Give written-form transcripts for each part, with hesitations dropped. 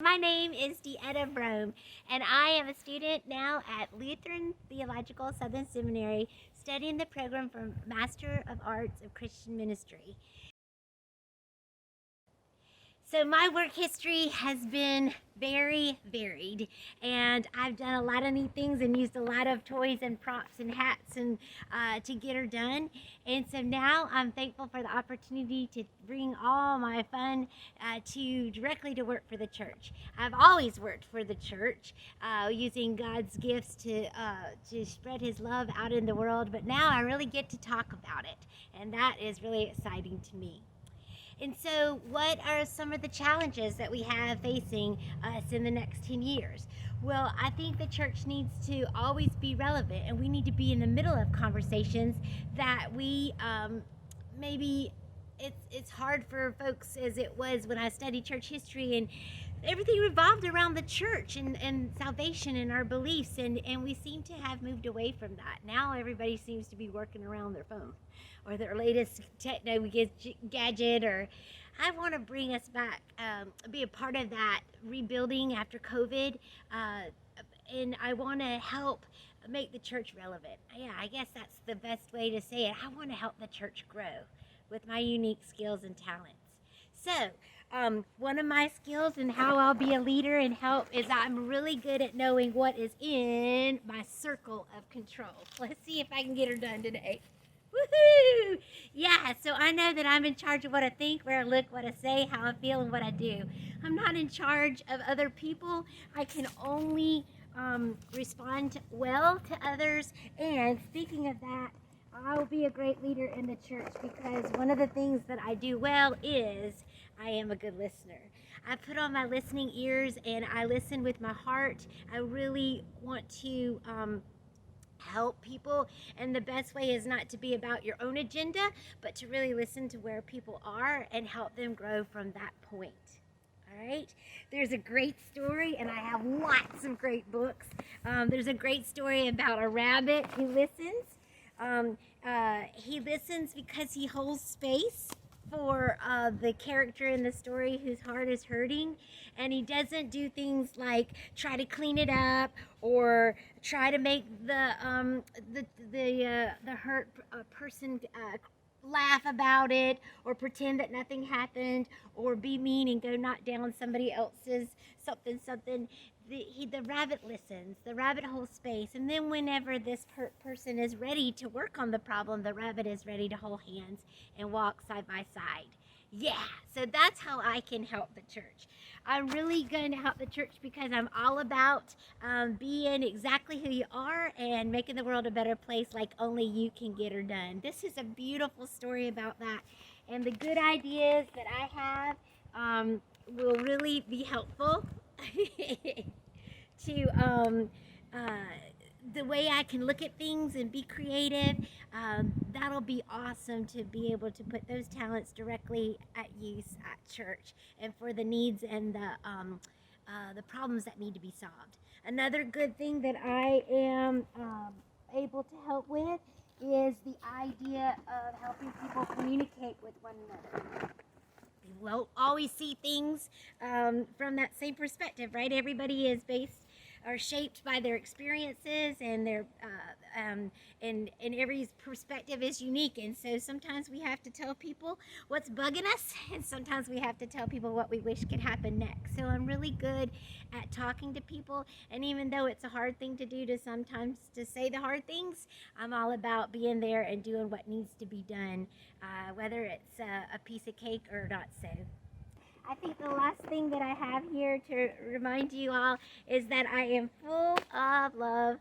My name is Deetta Brome, and I am a student now at Lutheran Theological Southern Seminary studying the program for Master of Arts of Christian Ministry. So my work history has been very varied, and I've done a lot of neat things and used a lot of toys and props and hats and to get her done. And so now I'm thankful for the opportunity to bring all my fun directly to work for the church. I've always worked for the church, using God's gifts to spread His love out in the world, but now I really get to talk about it, and that is really exciting to me. And so, what are some of the challenges that we have facing us in the next 10 years? Well, I think the church needs to always be relevant, and we need to be in the middle of conversations that we maybe it's hard for folks as it was when I studied church history, and everything revolved around the church and salvation and our beliefs, and we seem to have moved away from that. Now everybody seems to be working around their phone or their latest techno gadget. Or I want to bring us back, be a part of that rebuilding after COVID, and I want to help make the church relevant. Yeah, I guess that's the best way to say it. I want to help the church grow with my unique skills and talents. So, one of my skills and how I'll be a leader and help is I'm really good at knowing what is in my circle of control. Let's see if I can get her done today. Woohoo! Yeah, so I know that I'm in charge of what I think, where I look, what I say, how I feel, and what I do. I'm not in charge of other people. I can only respond well to others. And speaking of that, I will be a great leader in the church because one of the things that I do well is I am a good listener. I put on my listening ears and I listen with my heart. I really want to help people, and the best way is not to be about your own agenda, but to really listen to where people are and help them grow from that point. All right, there's a great story, and I have lots of great books. There's a great story about a rabbit who listens. He listens because he holds space for the character in the story whose heart is hurting, and he doesn't do things like try to clean it up or try to make the hurt person laugh about it, or pretend that nothing happened, or be mean and go knock down somebody else's something. The rabbit listens. The rabbit holds space, and then whenever this person is ready to work on the problem, the rabbit is ready to hold hands and walk side by side. Yeah, so that's how I can help the church. I'm really going to help the church because I'm all about being exactly who you are and making the world a better place like only you can get her done. This is a beautiful story about that, and the good ideas that I have will really be helpful to the way I can look at things and be creative. That'll be awesome to be able to put those talents directly at use at church and for the needs and the problems that need to be solved. Another good thing that I am able to help with is the idea of helping people communicate with one another. We won't always see things from that same perspective, right? Everybody is based or shaped by their experiences, and their and every perspective is unique. And so sometimes we have to tell people what's bugging us, and sometimes we have to tell people what we wish could happen next. So I'm really good at talking to people, and even though it's a hard thing to do to sometimes to say the hard things, I'm all about being there and doing what needs to be done, whether it's a piece of cake or not so. I think the last thing that I have here to remind you all is that I am full of love,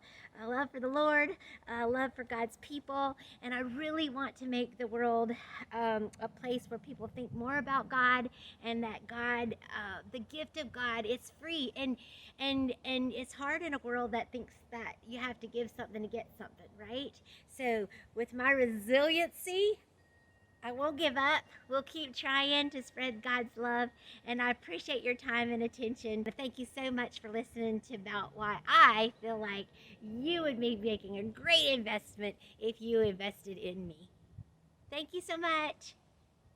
love for the Lord, love for God's people, and I really want to make the world a place where people think more about God, and that God, the gift of God, is free, and it's hard in a world that thinks that you have to give something to get something, right? So with my resiliency, I won't give up. We'll keep trying to spread God's love, and I appreciate your time and attention. Thank you so much for listening to about why I feel like you would be making a great investment if you invested in me. Thank you so much.